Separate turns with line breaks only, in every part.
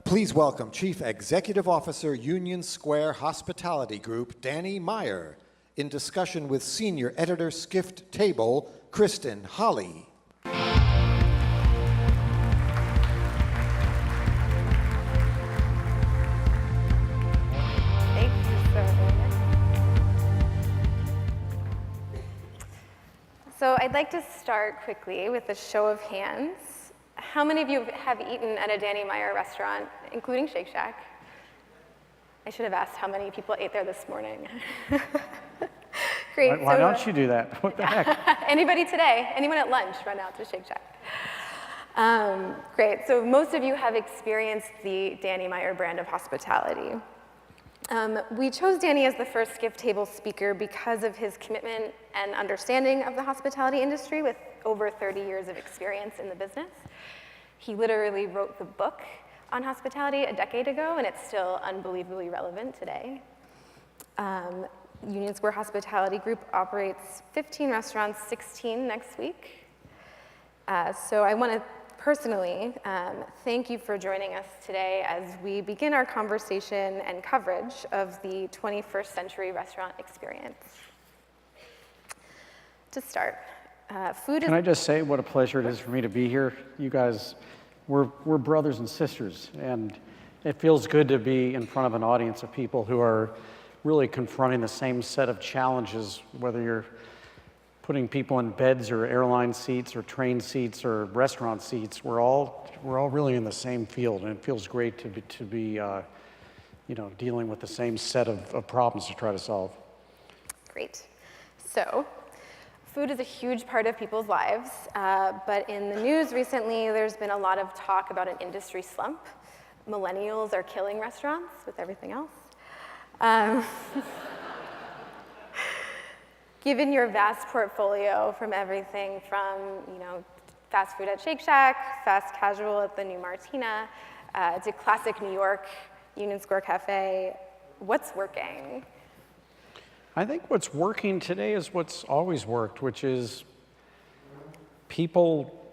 Please welcome Chief Executive Officer, Union Square Hospitality Group, Danny Meyer, in discussion with Senior Editor, Skift Table, Kristen Holly.
Thank you, sir. So I'd like to start quickly with a show of hands. How many of you have eaten at a Danny Meyer restaurant, including Shake Shack? I should have asked how many people ate there this morning. Great.
Why don't you do that? What the heck?
Anybody today? Anyone at lunch run out to Shake Shack? Great. So most of you have experienced the Danny Meyer brand of hospitality. We chose Danny as the first Skift Table speaker because of his commitment and understanding of the hospitality industry with over 30 years of experience in the business. He literally wrote the book on hospitality a decade ago, and it's still unbelievably relevant today. Union Square Hospitality Group operates 15 restaurants, 16 next week. So I want to personally thank you for joining us today as we begin our conversation and coverage of the 21st century restaurant experience. To start, food is...
Can I just say what a pleasure it is for me to be here? You guys, we're brothers and sisters, and it feels good to be in front of an audience of people who are really confronting the same set of challenges, whether you're putting people in beds or airline seats or train seats or restaurant seats. We're all really in the same field, and it feels great to be dealing with the same set of problems to try to solve.
Great. So, food is a huge part of people's lives, but in the news recently, there's been a lot of talk about an industry slump. Millennials are killing restaurants with everything else. Given your vast portfolio from everything from, fast food at Shake Shack, fast casual at the New Martina, to classic New York, Union Square Cafe, what's working?
I think what's working today is what's always worked, which is people.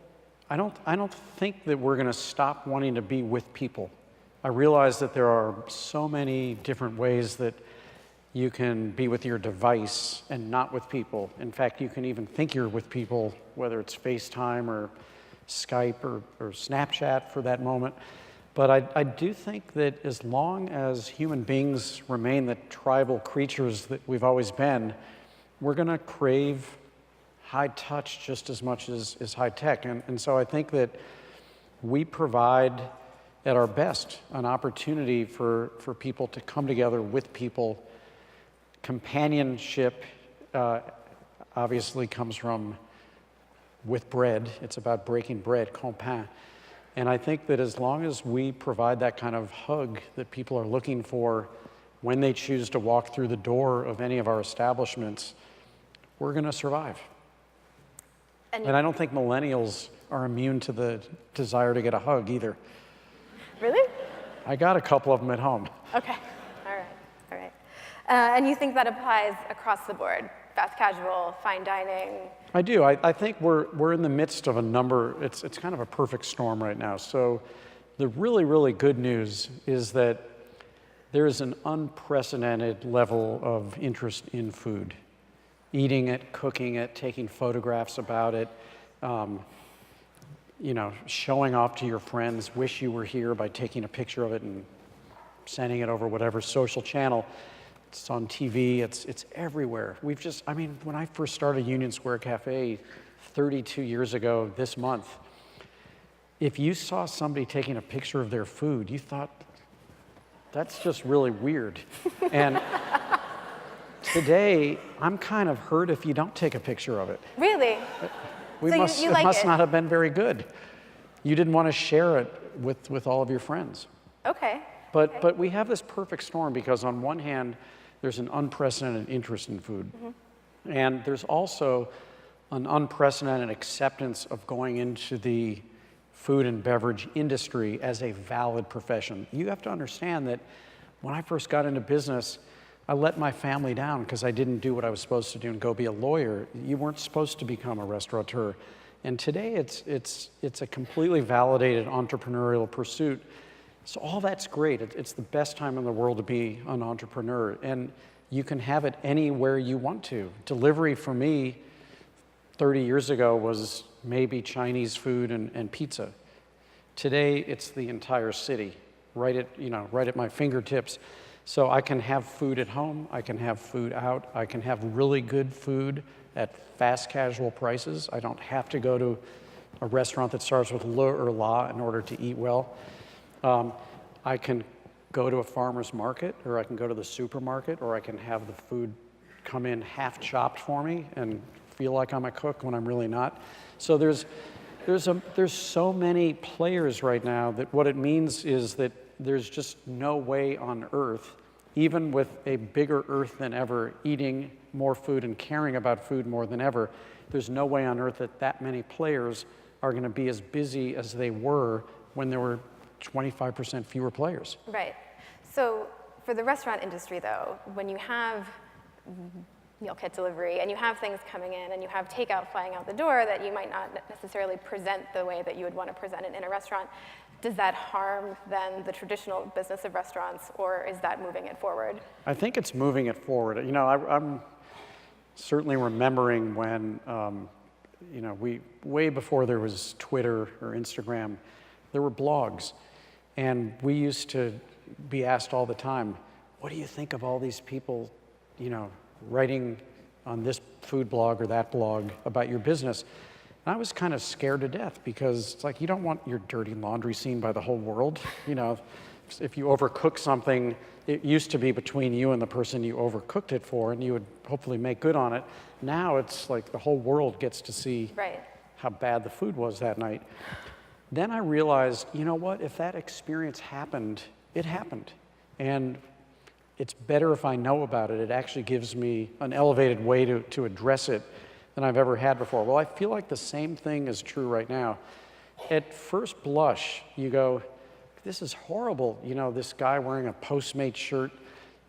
I don't think that we're going to stop wanting to be with people. I realize that there are so many different ways that you can be with your device and not with people. In fact, you can even think you're with people, whether it's FaceTime or Skype or Snapchat for that moment. But I do think that as long as human beings remain the tribal creatures that we've always been, we're going to crave high touch just as much as high tech. And so I think that we provide, at our best, an opportunity for people to come together with people. Companionship obviously comes from with bread. It's about breaking bread, compagnie. And I think that as long as we provide that kind of hug that people are looking for when they choose to walk through the door of any of our establishments, we're going to survive. And I don't think millennials are immune to the desire to get a hug either.
Really?
I got a couple of them at home.
Okay, all right. And you think that applies across the board? Fast casual, fine dining?
I do. I think we're in the midst of a number. It's kind of a perfect storm right now. So the really, really good news is that there is an unprecedented level of interest in food. Eating it, cooking it, taking photographs about it, showing off to your friends, wish you were here by taking a picture of it and sending it over whatever social channel. It's on TV, it's everywhere. When I first started Union Square Cafe 32 years ago this month, if you saw somebody taking a picture of their food, you thought, that's just really weird. And today, I'm kind of hurt if you don't take a picture of it.
Really?
It must not have been very good. You didn't want to share it with all of your friends.
Okay.
But we have this perfect storm because on one hand, there's an unprecedented interest in food. Mm-hmm. And there's also an unprecedented acceptance of going into the food and beverage industry as a valid profession. You have to understand that when I first got into business, I let my family down because I didn't do what I was supposed to do and go be a lawyer. You weren't supposed to become a restaurateur. And today it's a completely validated entrepreneurial pursuit. So all that's great. It's the best time in the world to be an entrepreneur. And you can have it anywhere you want to. Delivery for me 30 years ago was maybe Chinese food and pizza. Today it's the entire city, right at my fingertips. So I can have food at home, I can have food out, I can have really good food at fast casual prices. I don't have to go to a restaurant that starts with le or la in order to eat well. I can go to a farmer's market, or I can go to the supermarket, or I can have the food come in half chopped for me and feel like I'm a cook when I'm really not. So there's so many players right now that what it means is that there's just no way on earth, even with a bigger earth than ever, eating more food and caring about food more than ever, there's no way on earth that many players are going to be as busy as they were when there were 25% fewer players.
Right. So for the restaurant industry, though, when you have meal kit delivery and you have things coming in and you have takeout flying out the door that you might not necessarily present the way that you would want to present it in a restaurant, does that harm then the traditional business of restaurants, or is that moving it forward?
I think it's moving it forward. You know, I'm certainly remembering when, way before there was Twitter or Instagram, there were blogs. And we used to be asked all the time, what do you think of all these people, writing on this food blog or that blog about your business? And I was kind of scared to death, because it's like, you don't want your dirty laundry seen by the whole world. If you overcook something, it used to be between you and the person you overcooked it for, and you would hopefully make good on it. Now it's like the whole world gets to see how bad the food was that night. Then I realized, you know what, if that experience happened, it happened. And it's better if I know about it. It actually gives me an elevated way to address it than I've ever had before. Well, I feel like the same thing is true right now. At first blush, you go, this is horrible. This guy wearing a Postmates shirt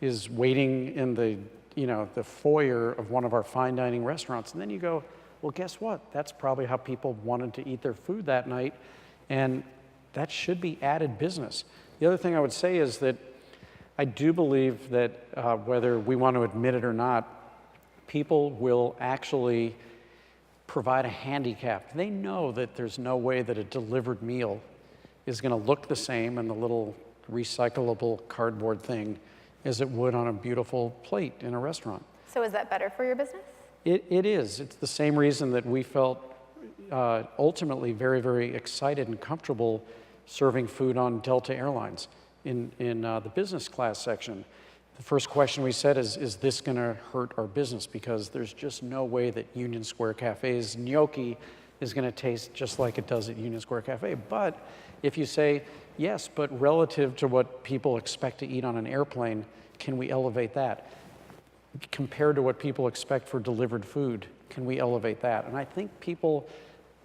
is waiting in the foyer of one of our fine dining restaurants. And then you go, well, guess what? That's probably how people wanted to eat their food that night. And that should be added business. The other thing I would say is that I do believe that whether we want to admit it or not, people will actually provide a handicap. They know that there's no way that a delivered meal is going to look the same in the little recyclable cardboard thing as it would on a beautiful plate in a restaurant.
So is that better for your business?
It is. It's the same reason that we felt ultimately very, very excited and comfortable serving food on Delta Airlines in the business class section. The first question we said is this going to hurt our business? Because there's just no way that Union Square Cafe's gnocchi is going to taste just like it does at Union Square Cafe. But if you say, yes, but relative to what people expect to eat on an airplane, can we elevate that? Compared to what people expect for delivered food, can we elevate that? And I think people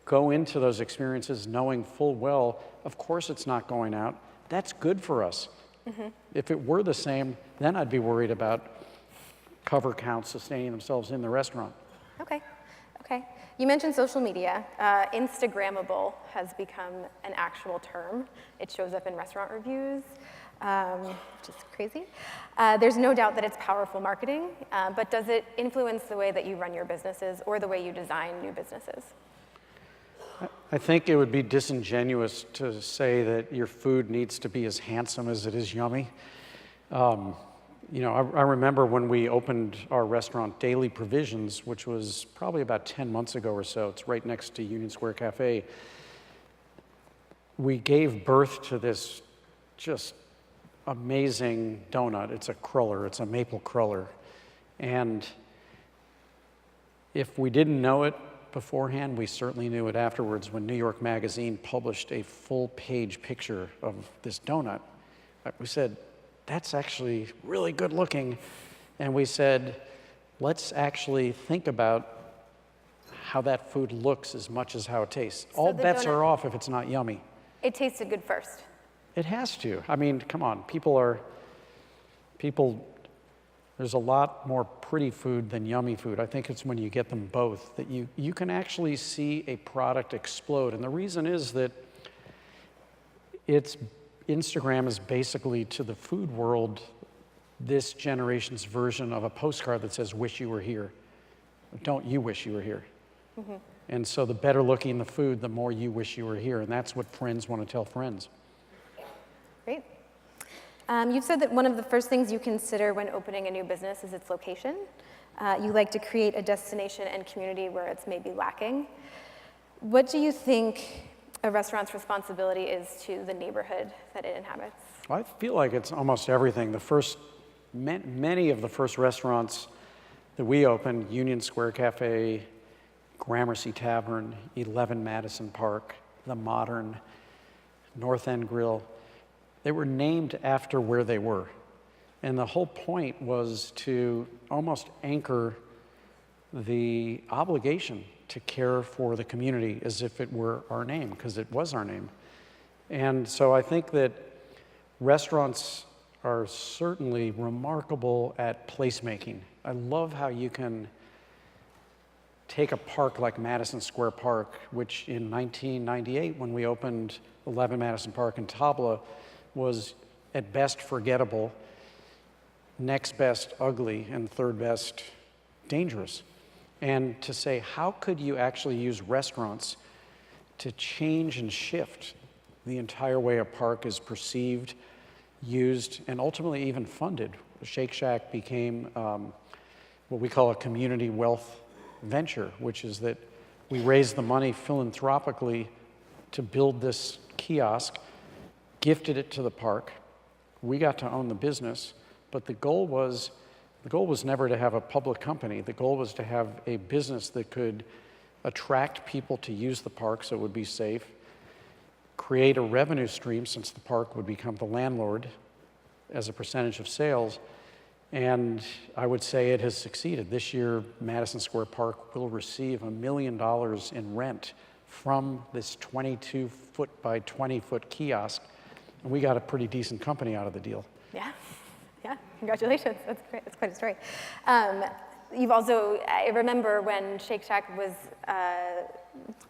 go into those experiences knowing full well, of course it's not going out. That's good for us. Mm-hmm. If it were the same, then I'd be worried about cover counts sustaining themselves in the restaurant.
Okay. You mentioned social media. Instagrammable has become an actual term. It shows up in restaurant reviews, which is crazy. There's no doubt that it's powerful marketing, but does it influence the way that you run your businesses or the way you design new businesses?
I think it would be disingenuous to say that your food needs to be as handsome as it is yummy. I remember when we opened our restaurant, Daily Provisions, which was probably about 10 months ago or so. It's right next to Union Square Cafe. We gave birth to this just amazing donut. It's a cruller. It's a maple cruller. And if we didn't know it beforehand, we certainly knew it afterwards when New York Magazine published a full-page picture of this donut. We said, that's actually really good looking. And we said, let's actually think about how that food looks as much as how it tastes.
So
all bets are off if it's not yummy.
It tasted good first.
It has to. I mean, come on. People There's a lot more pretty food than yummy food. I think it's when you get them both that you can actually see a product explode. And the reason is that Instagram is basically, to the food world, this generation's version of a postcard that says, wish you were here. Don't you wish you were here? Mm-hmm. And so the better looking the food, the more you wish you were here. And that's what friends want to tell friends.
Great. You've said that one of the first things you consider when opening a new business is its location. You like to create a destination and community where it's maybe lacking. What do you think a restaurant's responsibility is to the neighborhood that it inhabits?
I feel like it's almost everything. Many of the first restaurants that we opened, Union Square Cafe, Gramercy Tavern, 11 Madison Park, The Modern, North End Grill, they were named after where they were. And the whole point was to almost anchor the obligation to care for the community as if it were our name, because it was our name. And so I think that restaurants are certainly remarkable at placemaking. I love how you can take a park like Madison Square Park, which in 1998, when we opened 11 Madison Park in Tabla, was at best forgettable, next best ugly, and third best dangerous. And to say, how could you actually use restaurants to change and shift the entire way a park is perceived, used, and ultimately even funded? Shake Shack became what we call a community wealth venture, which is that we raised the money philanthropically to build this kiosk, gifted it to the park. We got to own the business, but the goal was never to have a public company. The goal was to have a business that could attract people to use the park so it would be safe, create a revenue stream since the park would become the landlord as a percentage of sales, and I would say it has succeeded. This year, Madison Square Park will receive $1 million in rent from this 22-foot by 20-foot kiosk, and we got a pretty decent company out of the deal.
Yeah, congratulations, that's great, that's quite a story. You've also, I remember when Shake Shack was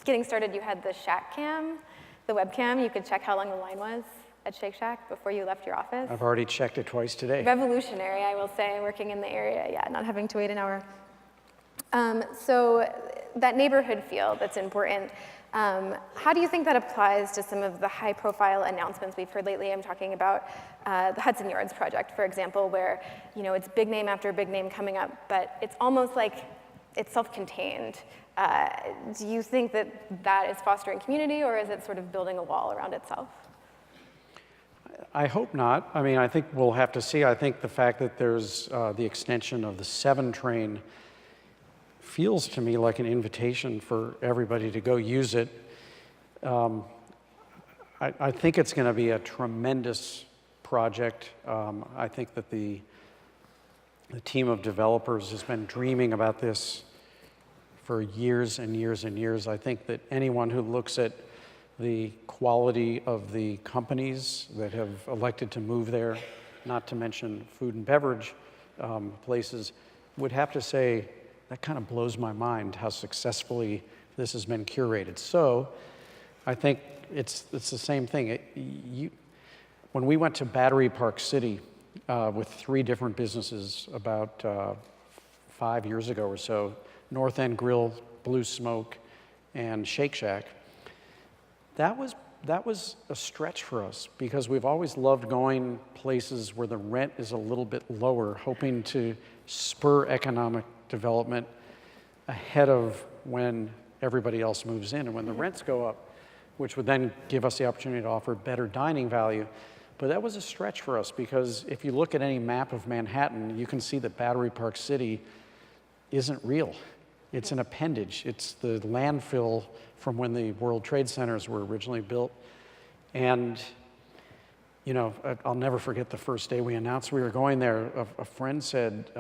getting started, you had the Shack Cam, the webcam. You could check how long the line was at Shake Shack before you left your office.
I've already checked it twice today.
Revolutionary, I will say, working in the area, yeah, not having to wait an hour. So that neighborhood feel that's important, how do you think that applies to some of the high-profile announcements we've heard lately? I'm talking about the Hudson Yards project, for example, where it's big name after big name coming up, but it's almost like it's self-contained. Do you think that that is fostering community, or is it sort of building a wall around itself?
I hope not. I mean, I think we'll have to see. I think the fact that there's the extension of the 7 train feels to me like an invitation for everybody to go use it. I think it's going to be a tremendous project. I think that the team of developers has been dreaming about this for years and years and years. I think that anyone who looks at the quality of the companies that have elected to move there, not to mention food and beverage places, would have to say, that kind of blows my mind how successfully this has been curated. So I think it's the same thing. When we went to Battery Park City with 3 different businesses about 5 years ago or so, North End Grill, Blue Smoke, and Shake Shack, that was a stretch for us because we've always loved going places where the rent is a little bit lower, hoping to spur economic development ahead of when everybody else moves in and when the rents go up, which would then give us the opportunity to offer better dining value. But that was a stretch for us because if you look at any map of Manhattan, you can see that Battery Park City isn't real. It's an appendage. It's the landfill from when the World Trade Centers were originally built. And, I'll never forget the first day we announced we were going there. A friend said,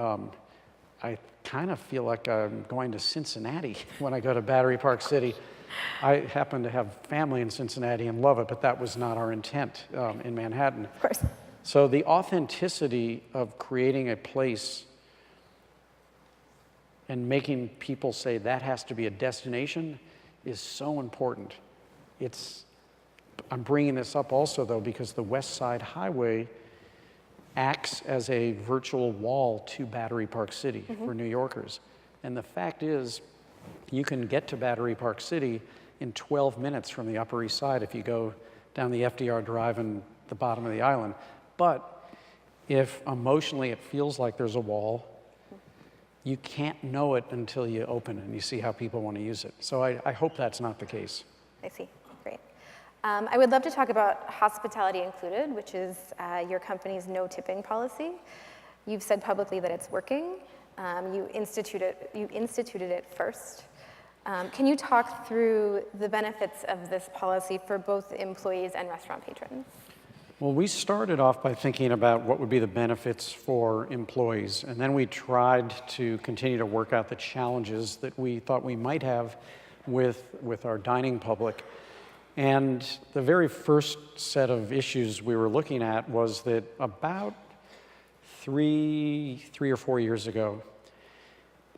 I kind of feel like I'm going to Cincinnati when I go to Battery Park City. I happen to have family in Cincinnati and love it, but that was not our intent in Manhattan.
Of course.
So the authenticity of creating a place and making people say that has to be a destination is so important. I'm bringing this up also, though, because the West Side Highway acts as a virtual wall to Battery Park City for New Yorkers. And the fact is, you can get to Battery Park City in 12 minutes from the Upper East Side if you go down the FDR Drive and the bottom of the island. But if emotionally it feels like there's a wall, you can't know it until you open it and you see how people want to use it. So I hope that's not the case.
I see. Great. I would love to talk about Hospitality Included, which is your company's no tipping policy. You've said publicly that it's working. You instituted it first. Can you talk through the benefits of this policy for both employees and restaurant patrons?
Well, we started off by thinking about what would be the benefits for employees, and then we tried to continue to work out the challenges that we thought we might have with our dining public. And the very first set of issues we were looking at was that about three or 4 years ago,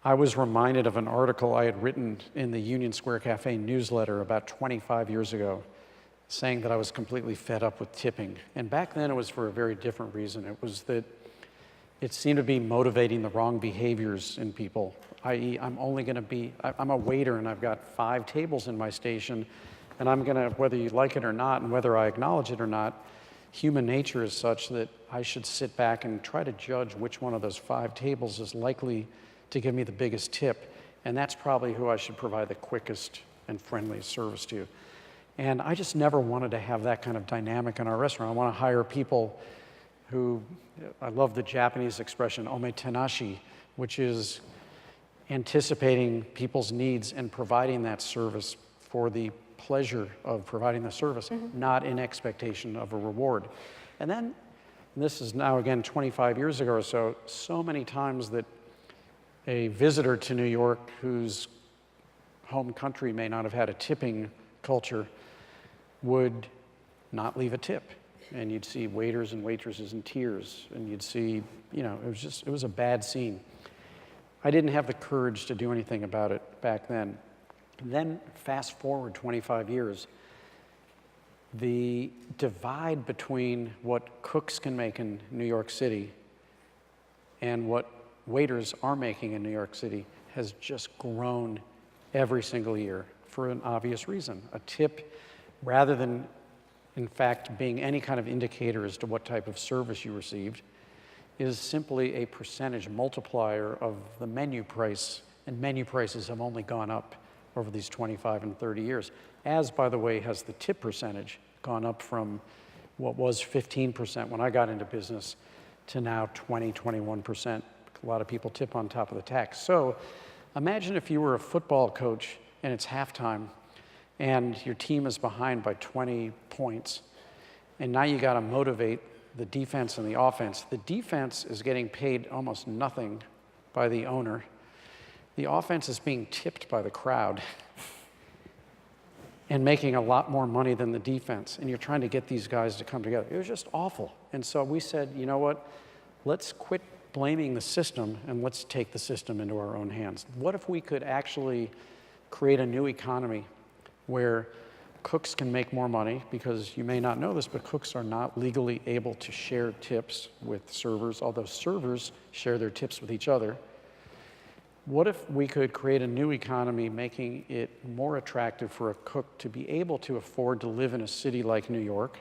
I was reminded of an article I had written in the Union Square Cafe newsletter about 25 years ago, saying that I was completely fed up with tipping. And back then it was for a very different reason. It was that it seemed to be motivating the wrong behaviors in people, i.e. I'm a waiter and I've got 5 tables in my station, and I'm gonna, whether you like it or not, and whether I acknowledge it or not, human nature is such that I should sit back and try to judge which one of those 5 tables is likely to give me the biggest tip, and that's probably who I should provide the quickest and friendliest service to. And I just never wanted to have that kind of dynamic in our restaurant. I want to hire people who, I love the Japanese expression, omotenashi, which is anticipating people's needs and providing that service for the pleasure of providing the service, not in expectation of a reward. And then, and this is now again 25 years ago or so, so many times that a visitor to New York whose home country may not have had a tipping culture would not leave a tip. And you'd see waiters and waitresses in tears, and you'd see, it was a bad scene. I didn't have the courage to do anything about it back then. Then fast forward 25 years, the divide between what cooks can make in New York City and what waiters are making in New York City has just grown every single year for an obvious reason. A tip, rather than in fact being any kind of indicator as to what type of service you received, is simply a percentage multiplier of the menu price, and menu prices have only gone up over these 25 and 30 years. As, by the way, has the tip percentage gone up from what was 15% when I got into business to now 20, 21%. A lot of people tip on top of the tax. So imagine if you were a football coach and it's halftime and your team is behind by 20 points, and now you got to motivate the defense and the offense. The defense is getting paid almost nothing by the owner. The offense is being tipped by the crowd and making a lot more money than the defense, and you're trying to get these guys to come together. It was just awful. And so we said, you know what? Let's quit blaming the system and let's take the system into our own hands. What if we could actually create a new economy where cooks can make more money? Because you may not know this, but cooks are not legally able to share tips with servers, although servers share their tips with each other. What if we could create a new economy making it more attractive for a cook to be able to afford to live in a city like New York,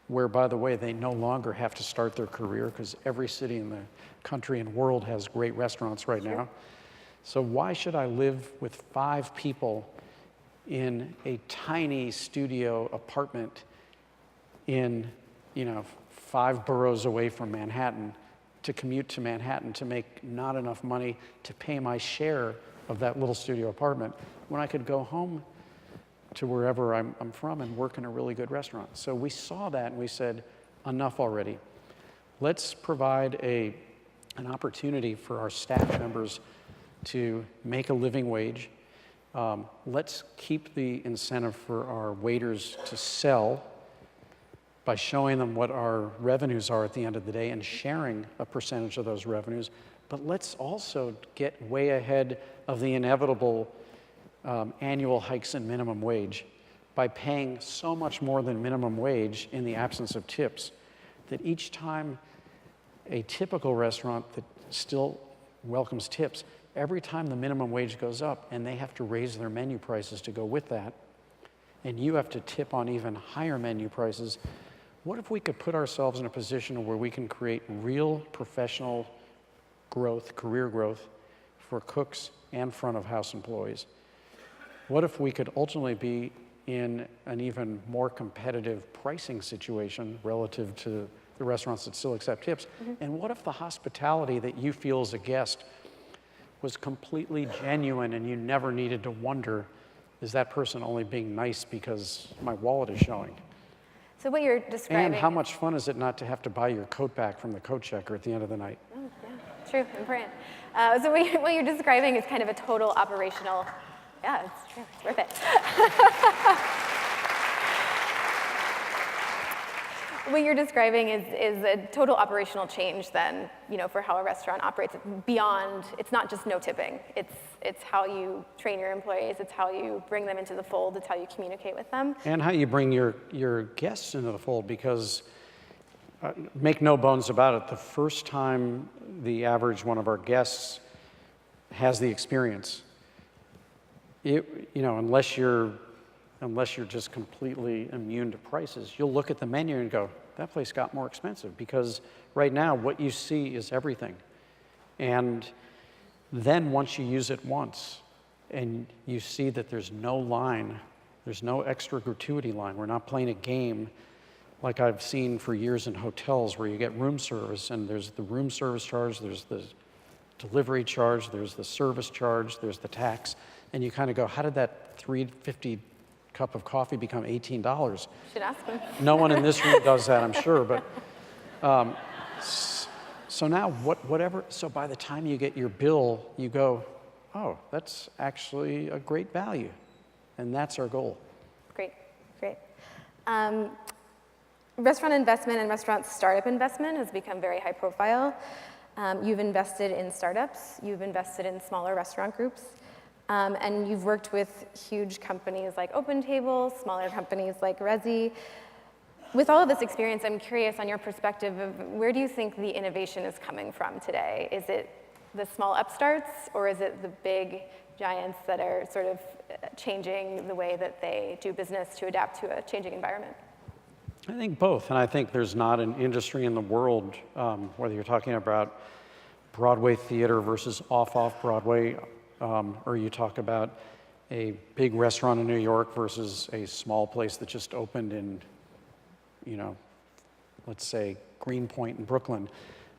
where, by the way, they no longer have to start their career because every city in the country and world has great restaurants right now. So why should I live with 5 people in a tiny studio apartment in, 5 boroughs away from Manhattan, to commute to Manhattan to make not enough money to pay my share of that little studio apartment when I could go home to wherever I'm from and work in a really good restaurant? So we saw that and we said, enough already. Let's provide an opportunity for our staff members to make a living wage. Let's keep the incentive for our waiters to sell by showing them what our revenues are at the end of the day and sharing a percentage of those revenues. but let's also get way ahead of the inevitable annual hikes in minimum wage by paying so much more than minimum wage in the absence of tips, that each time a typical restaurant that still welcomes tips, every time the minimum wage goes up and they have to raise their menu prices to go with that, and you have to tip on even higher menu prices, what if we could put ourselves in a position where we can create real professional growth, career growth for cooks and front of house employees? What if we could ultimately be in an even more competitive pricing situation relative to the restaurants that still accept tips? And what if the hospitality that you feel as a guest was completely genuine and you never needed to wonder, is that person only being nice because my wallet is showing?
So what you're describing...
And how much fun is it not to have to buy your coat back from the coat checker at the end of the night?
Oh, yeah, true, important. So what you're describing is kind of a total operational... Yeah, it's true, it's worth it. What you're describing is a total operational change then, for how a restaurant operates beyond, it's not just no tipping. It's how you train your employees, it's how you bring them into the fold, it's how you communicate with them.
And how you bring your guests into the fold, because make no bones about it, the first time the average one of our guests has the experience, unless you're just completely immune to prices, you'll look at the menu and go, that place got more expensive, because right now what you see is everything. And then once you use it once and you see that there's no line, there's no extra gratuity line, we're not playing a game like I've seen for years in hotels where you get room service and there's the room service charge, there's the delivery charge, there's the service charge, there's the tax, and you kind of go, how did that $3.50 cup of coffee become $18?
Should ask them.
No one in this room does that, I'm sure, but so now whatever, so by the time you get your bill, you go, oh, that's actually a great value, and that's our goal.
Great. Restaurant investment and restaurant startup investment has become very high profile. You've invested in startups, you've invested in smaller restaurant groups, and you've worked with huge companies like OpenTable, smaller companies like Resy. With all of this experience, I'm curious on your perspective of where do you think the innovation is coming from today? Is it the small upstarts, or is it the big giants that are sort of changing the way that they do business to adapt to a changing environment?
I think both, and I think there's not an industry in the world, whether you're talking about Broadway theater versus off-Broadway, or you talk about a big restaurant in New York versus a small place that just opened in, let's say Greenpoint in Brooklyn.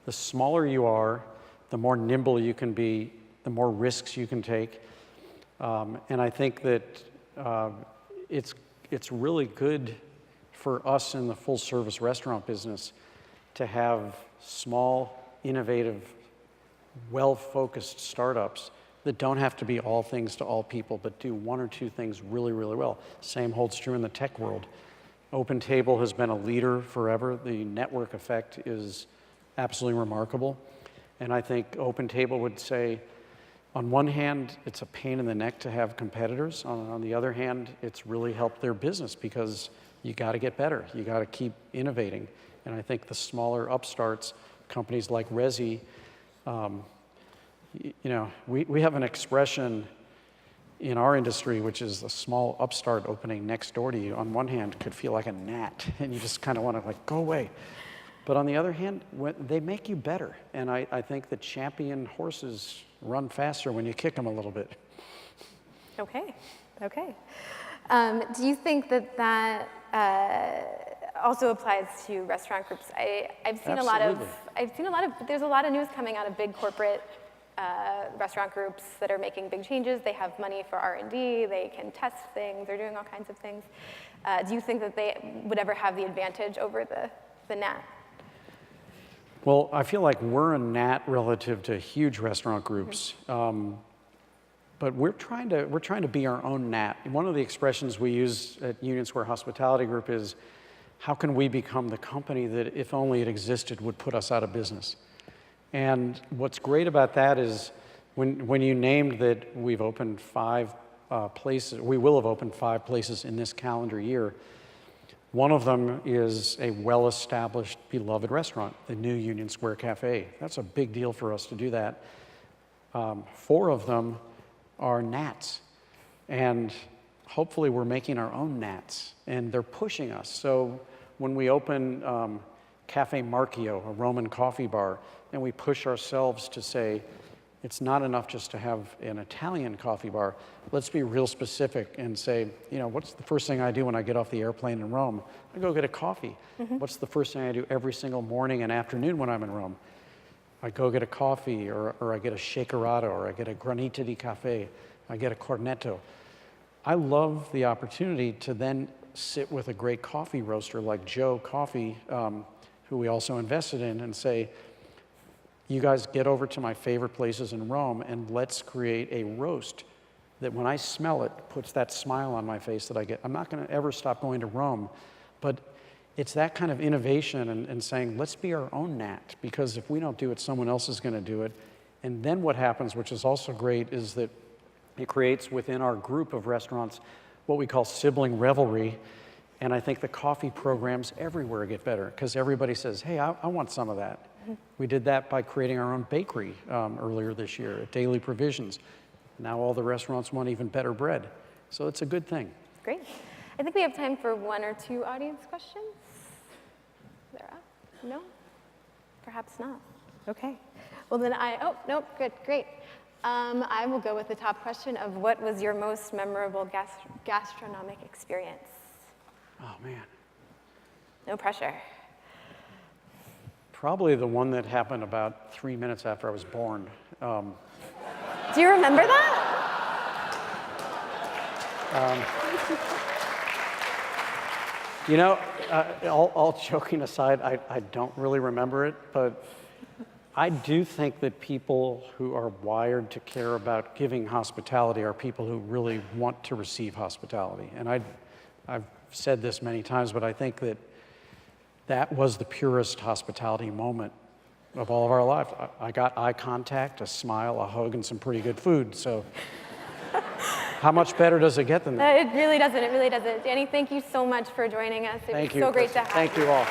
The smaller you are, the more nimble you can be, the more risks you can take. And I think that it's really good for us in the full-service restaurant business to have small, innovative, well-focused startups that don't have to be all things to all people, but do one or two things really, really well. Same holds true in the tech world. OpenTable has been a leader forever. The network effect is absolutely remarkable. And I think OpenTable would say, on one hand, it's a pain in the neck to have competitors. On the other hand, it's really helped their business because you got to get better. You got to keep innovating. And I think the smaller upstarts, companies like Resy, we have an expression in our industry, which is a small upstart opening next door to you. On one hand, could feel like a gnat, and you just kind of want to go away. But on the other hand, they make you better. And I think the champion horses run faster when you kick them a little bit.
Okay. Do you think that also applies to restaurant groups? I've seen there's a lot of news coming out of big corporate restaurant groups that are making big changes. They have money for R&D, they can test things, they're doing all kinds of things. Do you think that they would ever have the advantage over the gnat?
Well, I feel like we're a gnat relative to huge restaurant groups. But we're trying to be our own gnat. One of the expressions we use at Union Square Hospitality Group is, how can we become the company that, if only it existed, would put us out of business? And what's great about that is when you named that we've opened 5 places, we will have opened 5 places in this calendar year. One of them is a well-established, beloved restaurant, the new Union Square Cafe. That's a big deal for us to do that. 4 of them are Nats, and hopefully we're making our own Nats, and they're pushing us. So when we open Cafe Marchio, a Roman coffee bar, and we push ourselves to say, it's not enough just to have an Italian coffee bar. Let's be real specific and say, you know, what's the first thing I do when I get off the airplane in Rome? I go get a coffee. What's the first thing I do every single morning and afternoon when I'm in Rome? I go get a coffee, or I get a shakerato, or I get a granita di cafe, I get a cornetto. I love the opportunity to then sit with a great coffee roaster like Joe Coffee, who we also invested in, and say, you guys get over to my favorite places in Rome and let's create a roast that when I smell it puts that smile on my face that I get. I'm not going to ever stop going to Rome, but it's that kind of innovation and saying, let's be our own Nat, because if we don't do it, someone else is going to do it. And then what happens, which is also great, is that it creates within our group of restaurants what we call sibling revelry. And I think the coffee programs everywhere get better because everybody says, hey, I want some of that. We did that by creating our own bakery earlier this year at Daily Provisions. Now all the restaurants want even better bread. So it's a good thing.
Great. I think we have time for 1 or 2 audience questions. They're up? No? Perhaps not. Okay. Well then oh, nope, good, great. I will go with the top question of what was your most memorable gastronomic experience?
Oh, man.
No pressure.
Probably the one that happened about 3 minutes after I was born.
Do you remember that?
You know, all joking aside, I don't really remember it, but I do think that people who are wired to care about giving hospitality are people who really want to receive hospitality. And I've said this many times, but I think that that was the purest hospitality moment of all of our lives. I got eye contact, a smile, a hug, and some pretty good food. So how much better does it get than that?
It really doesn't. It really doesn't. Danny, thank you so much for joining us. It was so great to have you.
Thank you all.